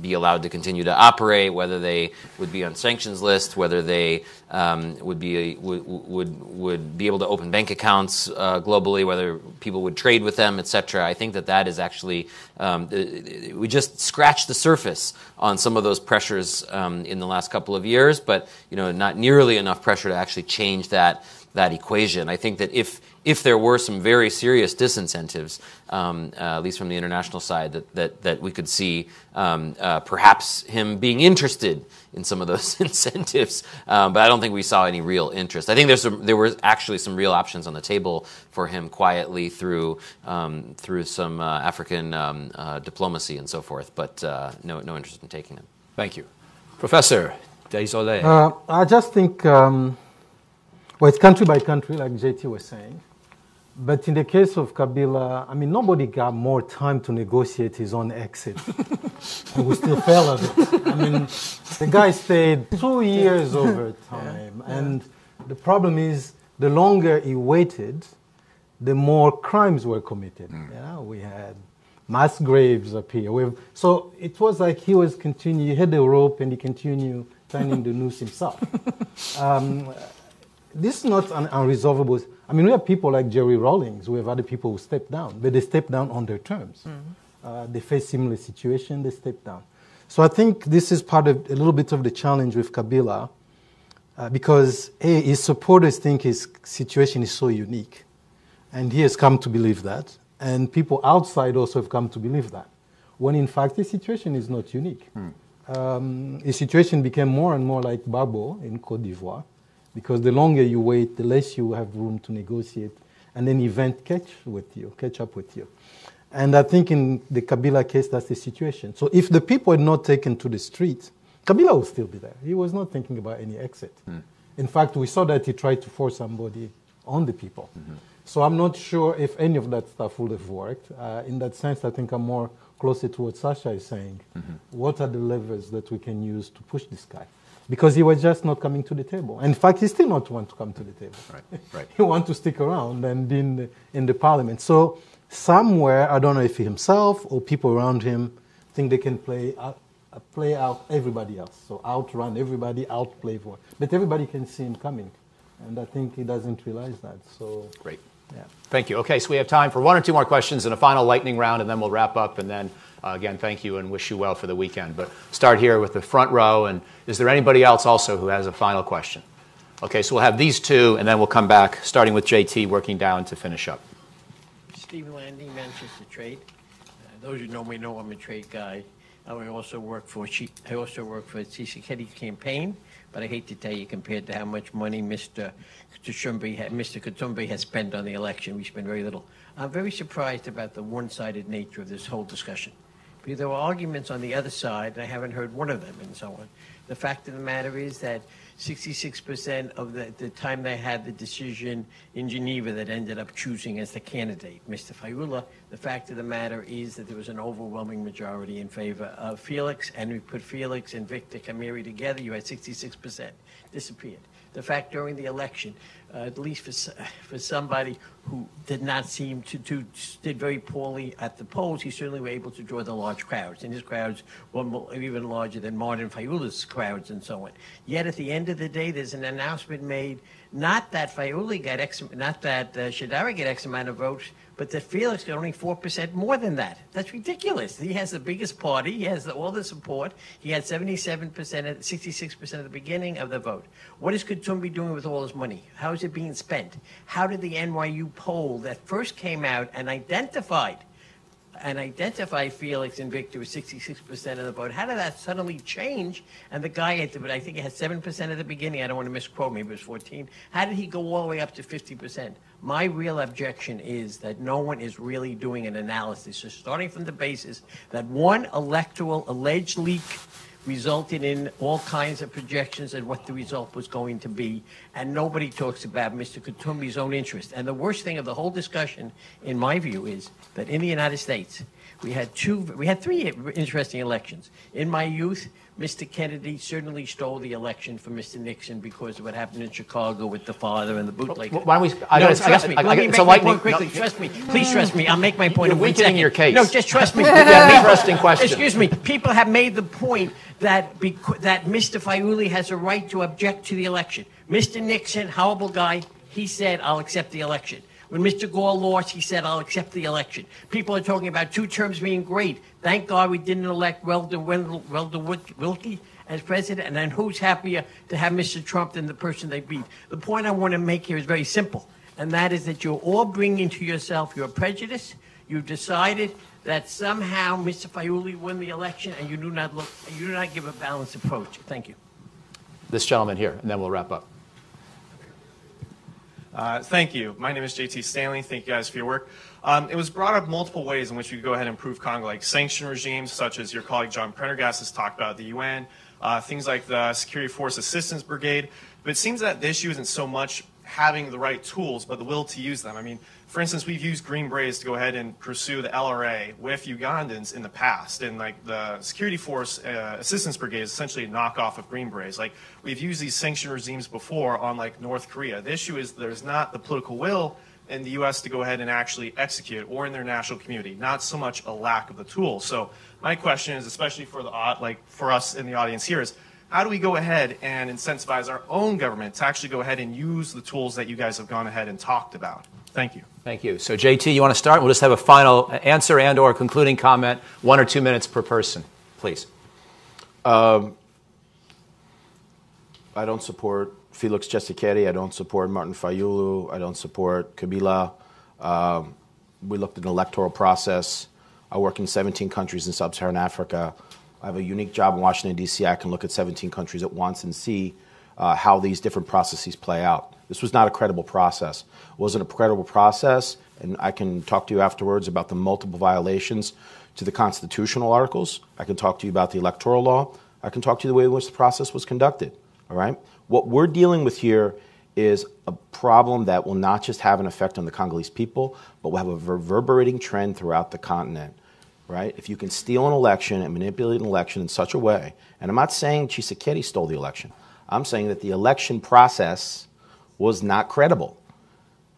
be allowed to continue to operate, whether they would be on sanctions list, whether they would be able to open bank accounts globally, whether people would trade with them, etc. I think that is actually we just scratched the surface on some of those pressures in the last couple of years, but not nearly enough pressure to actually change that equation. I think that if there were some very serious disincentives, at least from the international side, that we could see perhaps him being interested in some of those incentives, but I don't think we saw any real interest. I think there were actually some real options on the table for him quietly through some African diplomacy and so forth, but no interest in taking them. Thank you. Professor Desolé. I just think, it's country by country, like JT was saying. But in the case of Kabila, I mean, nobody got more time to negotiate his own exit. And we still fell at it. I mean, the guy stayed 2 years over time. Yeah. And the problem is, the longer he waited, the more crimes were committed. We had mass graves appear. So it was like he had the rope and he continued turning the noose himself. This is not an unresolvable. I mean, we have people like Jerry Rawlings. We have other people who step down, but they step down on their terms. They face similar situation, they step down. So I think this is part of a little bit of the challenge with Kabila, because his supporters think his situation is so unique, and he has come to believe that, and people outside also have come to believe that, when in fact his situation is not unique. His situation became more and more like Gbagbo in Côte d'Ivoire, because the longer you wait, the less you have room to negotiate, and then events catch up with you. And I think in the Kabila case, that's the situation. So if the people had not taken to the streets, Kabila would still be there. He was not thinking about any exit. In fact, we saw that he tried to force somebody on the people. So I'm not sure if any of that stuff would have worked. In that sense, I think I'm more closer to what Sasha is saying. What are the levers that we can use to push this guy? Because he was just not coming to the table. In fact, he still not want to come to the table. Right. He want to stick around and be in the parliament. So somewhere, I don't know if he himself or people around him think they can play out everybody else. So outrun everybody, outplay for. But everybody can see him coming. And I think he doesn't realize that. So great. Yeah. Thank you. Okay, so we have time for one or two more questions and a final lightning round, and then we'll wrap up. And then, again, thank you and wish you well for the weekend. But start here with the front row. And is there anybody else also who has a final question? Okay, so we'll have these two, and then we'll come back, starting with JT, working down to finish up. Steve Landy, Manchester Trade. Those who know me know I'm a trade guy. I also work for Tshisekedi's campaign, but I hate to tell you, compared to how much money Mr. Katumbi has spent on the election, we spend very little. I'm very surprised about the one-sided nature of this whole discussion, because there were arguments on the other side, and I haven't heard one of them, and so on. The fact of the matter is that 66% of the time they had the decision in Geneva that ended up choosing as the candidate, Mr. Fayulu. The fact of the matter is that there was an overwhelming majority in favor of Felix, and we put Felix and Victor Kamiri together, you had 66%. Disappeared. The fact during the election, at least for somebody who did not seem did very poorly at the polls, he certainly was able to draw the large crowds, and his crowds were even larger than Martin Fayulu's crowds and so on. Yet at the end of the day, there's an announcement made, not that Fayulu got Shadari got X amount of votes, but that Felix got only 4% more than that. That's ridiculous. He has the biggest party. He has all the support. He had 66% at the beginning of the vote. What is Katumbi doing with all his money? How is it being spent? How did the NYU poll that first came out and identified and identify Felix Invicta with 66% of the vote. How did that suddenly change? And the guy, I think he had 7% at the beginning. I don't want to misquote me, but it was 14. How did he go all the way up to 50%? My real objection is that no one is really doing an analysis. So starting from the basis that one electoral alleged leak resulted in all kinds of projections and what the result was going to be, and nobody talks about Mr. Katumbi's own interest. And the worst thing of the whole discussion, in my view, is that in the United States, we had three interesting elections. In my youth, Mr. Kennedy certainly stole the election from Mr. Nixon because of what happened in Chicago with the father and the bootleg. Why don't we? Trust me. Let me make my point quickly. Trust me. Please trust me. I'll make my point in 1 second. Your case. No, just trust me. Interesting question. Excuse me. People have made the point that Mr. Fayouly has a right to object to the election. Mr. Nixon, horrible guy, he said, "I'll accept the election." When Mr. Gore lost, he said, "I'll accept the election." People are talking about 2 terms being great. Thank God we didn't elect Weldon Wilkie as president. And then who's happier to have Mr. Trump than the person they beat? The point I want to make here is very simple, and that is that you're all bringing to yourself your prejudice. You've decided that somehow Mr. Fayouly won the election, and you do not give a balanced approach. Thank you. This gentleman here, and then we'll wrap up. Thank you. My name is JT Stanley. Thank you guys for your work. It was brought up multiple ways in which we could go ahead and improve Congo, like sanction regimes, such as your colleague John Prendergast has talked about, the UN, things like the Security Force Assistance Brigade. But it seems that the issue isn't so much having the right tools, but the will to use them. I mean, for instance, we've used Green Berets to go ahead and pursue the LRA with Ugandans in the past, and like the Security Force Assistance Brigade is essentially a knockoff of Green Berets. Like, we've used these sanction regimes before on like North Korea. The issue is there's not the political will in the U.S. to go ahead and actually execute, or in their national community, not so much a lack of the tools. So my question is, especially for for us in the audience here, is how do we go ahead and incentivize our own government to actually go ahead and use the tools that you guys have gone ahead and talked about? Thank you. Thank you. So, JT, you want to start? We'll just have a final answer and/or concluding comment, 1 or 2 minutes per person, please. I don't support Felix Tshisekedi. I don't support Martin Fayulu. I don't support Kabila. We looked at an electoral process. I work in 17 countries in sub-Saharan Africa. I have a unique job in Washington, D.C. I can look at 17 countries at once and see how these different processes play out. This was not a credible process. Was it a credible process? And I can talk to you afterwards about the multiple violations to the constitutional articles. I can talk to you about the electoral law. I can talk to you the way in which the process was conducted. All right? What we're dealing with here is a problem that will not just have an effect on the Congolese people, but will have a reverberating trend throughout the continent. Right? If you can steal an election and manipulate an election in such a way, and I'm not saying Tshisekedi stole the election. I'm saying that the election process was not credible.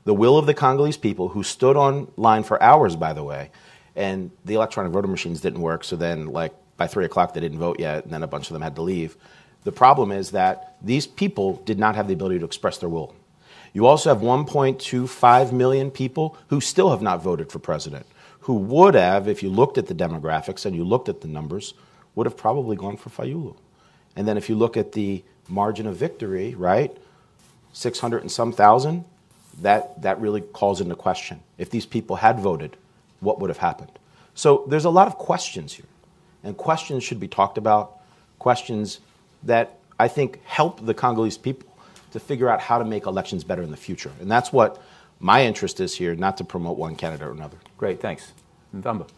The will of the Congolese people, who stood on line for hours, by the way, and the electronic voting machines didn't work, so then like by 3 o'clock they didn't vote yet, and then a bunch of them had to leave. The problem is that these people did not have the ability to express their will. You also have 1.25 million people who still have not voted for president, who would have, if you looked at the demographics and you looked at the numbers, would have probably gone for Fayulu. And then if you look at the margin of victory, right, 600 and some thousand, that really calls into question. If these people had voted, what would have happened? So there's a lot of questions here, and questions should be talked about, questions that I think help the Congolese people to figure out how to make elections better in the future. And that's what my interest is here, not to promote one candidate or another. Great, thanks. Mvamba.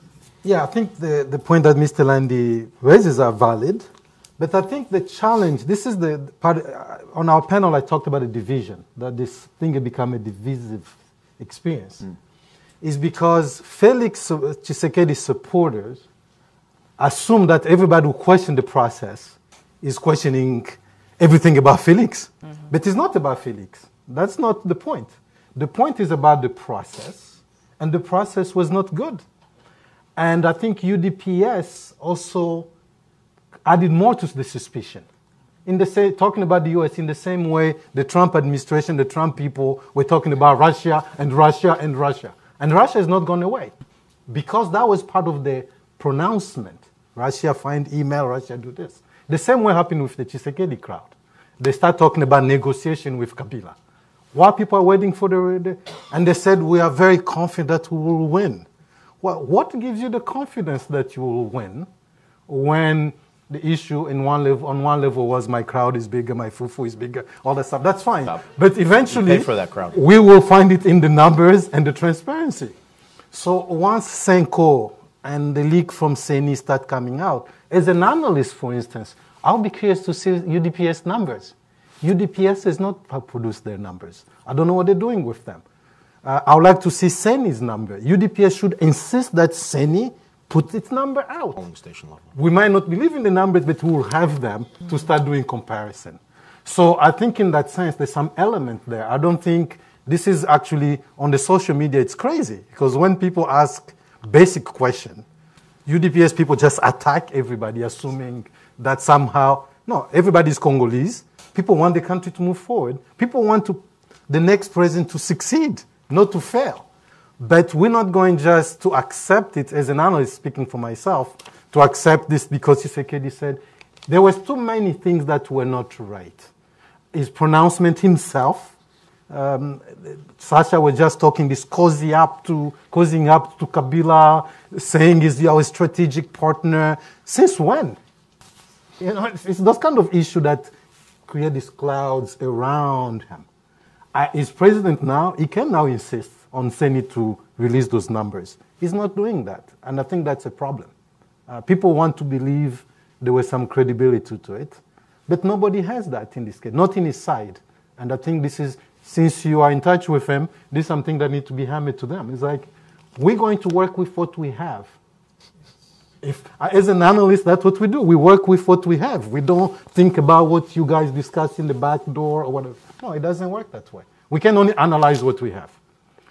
Yeah, I think the point that Mr. Landy raises are valid, but I think the challenge, this is the part, on our panel I talked about a division, that this thing had become a divisive experience, is because Felix Tshisekedi's supporters assume that everybody who questioned the process is questioning everything about Felix. But it's not about Felix. That's not the point. The point is about the process, and the process was not good. And I think UDPS also added more to the suspicion. Talking about the US in the same way the Trump administration, the Trump people were talking about Russia and Russia and Russia. And Russia has not gone away, because that was part of the pronouncement. Russia find email, Russia do this. The same way happened with the Tshisekedi crowd. They start talking about negotiation with Kabila. While people are waiting for and they said, we are very confident that we will win. Well, what gives you the confidence that you will win when the issue on one level was my crowd is bigger, my fufu is bigger, all that stuff? That's fine. But eventually, pay for that crowd. We will find it in the numbers and the transparency. So once Senko and the leak from CENI start coming out, as an analyst, for instance, I'll be curious to see UDPS numbers. UDPS has not produced their numbers. I don't know what they're doing with them. I would like to see CENI's number. UDPS should insist that CENI put its number out. Home station level. We might not believe in the numbers, but we will have them to start doing comparison. So I think in that sense, there's some element there. I don't think this is actually, on the social media, it's crazy. Because when people ask basic question, UDPS people just attack everybody, assuming that somehow, no, everybody's Congolese. People want the country to move forward. People want the next president to succeed, not to fail. But we're not going just to accept it, as an analyst speaking for myself, to accept this because Tshisekedi said there was too many things that were not right. His pronouncement himself, Sasha was just talking this cozying up to Kabila, saying he's our strategic partner. Since when? You know, it's those kind of issues that create these clouds around him. He's president now. He can now insist on CENI to release those numbers. He's not doing that, and I think that's a problem. People want to believe there was some credibility to it, but nobody has that in this case, not in his side. And I think this is, since you are in touch with him, this is something that needs to be hammered to them. It's like, we're going to work with what we have. As an analyst, that's what we do. We work with what we have. We don't think about what you guys discuss in the back door or whatever. No, it doesn't work that way. We can only analyze what we have.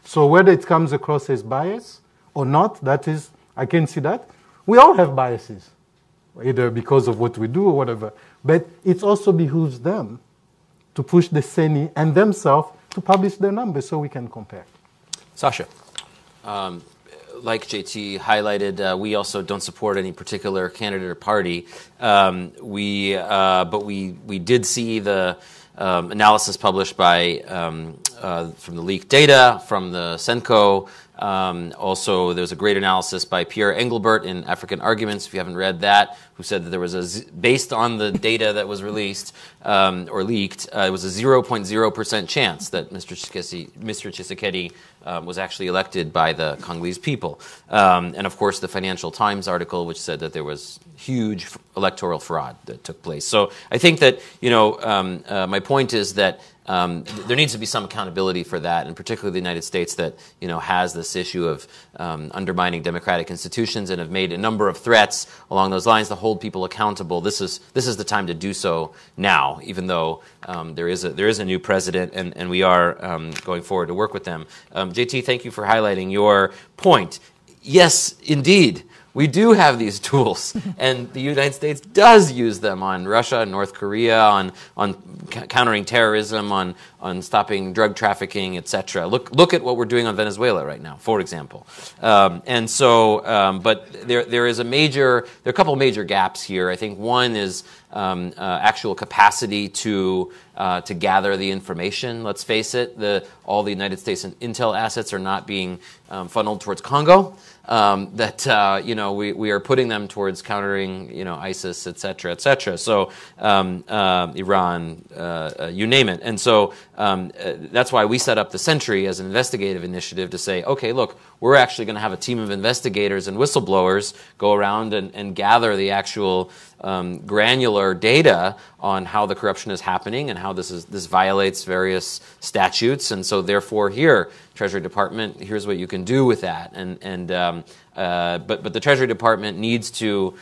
So whether it comes across as bias or not, that is, I can see that. We all have biases, either because of what we do or whatever. But it also behooves them to push the CENI and themselves to publish their numbers so we can compare. Sasha. Like JT highlighted, we also don't support any particular candidate or party. But we did see the analysis published by from the leaked data from the Senko. Also, there was a great analysis by Pierre Engelbert in African Arguments, if you haven't read that, who said that there was based on the data that was released or leaked, it was a 0.0% chance that Mr. Tshisekedi was actually elected by the Congolese people. And of course, the Financial Times article, which said that there was huge electoral fraud that took place. So I think that, my point is that there needs to be some accountability for that, and particularly the United States that has this issue of undermining democratic institutions and have made a number of threats along those lines to hold people accountable. This is the time to do so now, even though there is a new president and we are going forward to work with them. JT, thank you for highlighting your point. Yes, indeed. We do have these tools, and the United States does use them on Russia and North Korea, on countering terrorism, on stopping drug trafficking, etc. Look at what we're doing on Venezuela right now, for example. But there are a couple major gaps here. I think one is actual capacity to gather the information. Let's face it, all the United States intel assets are not being funneled towards Congo. We are putting them towards countering, ISIS, et cetera. So Iran, you name it. And so that's why we set up the Sentry as an investigative initiative to say, okay, look, we're actually going to have a team of investigators and whistleblowers go around and gather the actual granular data on how the corruption is happening and how this violates various statutes. And so therefore here, Treasury Department, here's what you can do with that. But the Treasury Department needs to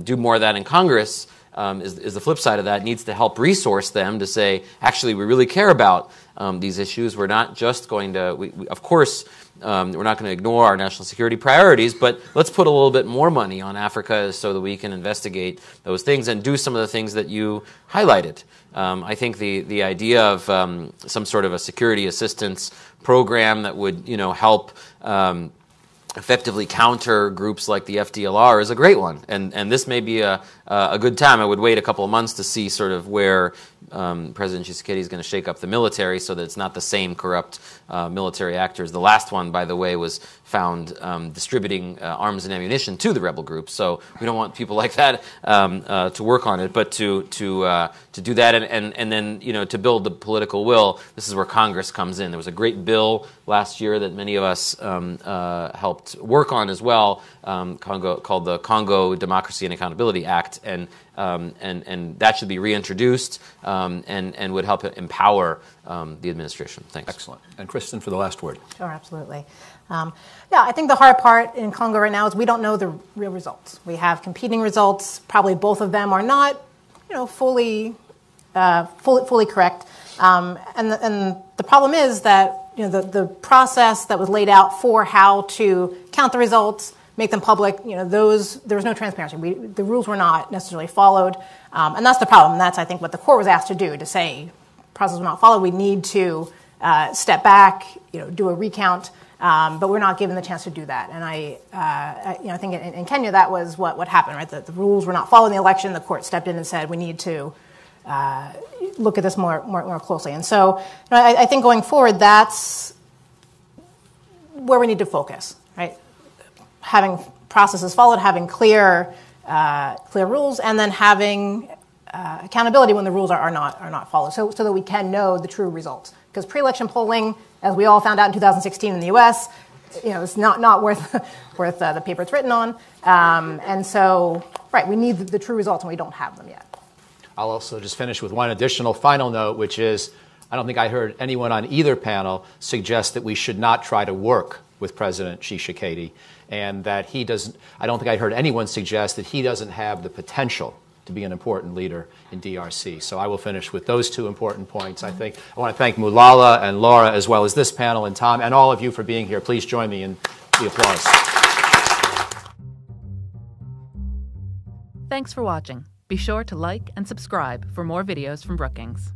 do more of that in Congress. Is the flip side of that, needs to help resource them to say, actually, we really care about these issues. We're not just going to, of course, we're not going to ignore our national security priorities, but let's put a little bit more money on Africa so that we can investigate those things and do some of the things that you highlighted. I think the idea of some sort of a security assistance program that would, help effectively counter groups like the FDLR is a great one, and this may be a good time. I would wait a couple of months to see sort of where President Tshisekedi is going to shake up the military so that it's not the same corrupt military actors. The last one, by the way, was found distributing arms and ammunition to the rebel groups. So we don't want people like that to work on it, but to do that and then to build the political will. This is where Congress comes in. There was a great bill last year that many of us helped work on as well, called the Congo Democracy and Accountability Act, and that should be reintroduced and would help empower the administration. Thanks. Excellent. And Kristen for the last word. Sure, absolutely. I think the hard part in Congo right now is we don't know the real results. We have competing results. Probably both of them are not, fully correct. And the problem is that the process that was laid out for how to count the results, make them public, there was no transparency. The rules were not necessarily followed, and that's the problem. That's I think what the court was asked to do, to say process was not followed. We need to step back, do a recount. But we're not given the chance to do that, and I think in Kenya that was what happened, right? The rules were not followed in the election. The court stepped in and said we need to look at this more closely. And so I think going forward, that's where we need to focus, right? Having processes followed, having clear rules, and then having accountability when the rules are not followed, so that we can know the true results. Because pre-election polling, as we all found out in 2016 in the U.S., it's not worth the paper it's written on. And so, right, we need the true results, and we don't have them yet. I'll also just finish with one additional final note, which is I don't think I heard anyone on either panel suggest that we should not try to work with President Tshisekedi, and that he doesn't. I don't think I heard anyone suggest that he doesn't have the potential to be an important leader in DRC. So I will finish with those two important points. I want to thank Moulala and Laura, as well as this panel, and Tom, and all of you for being here. Please join me in the applause. Thanks for watching. Be sure to like and subscribe for more videos from Brookings.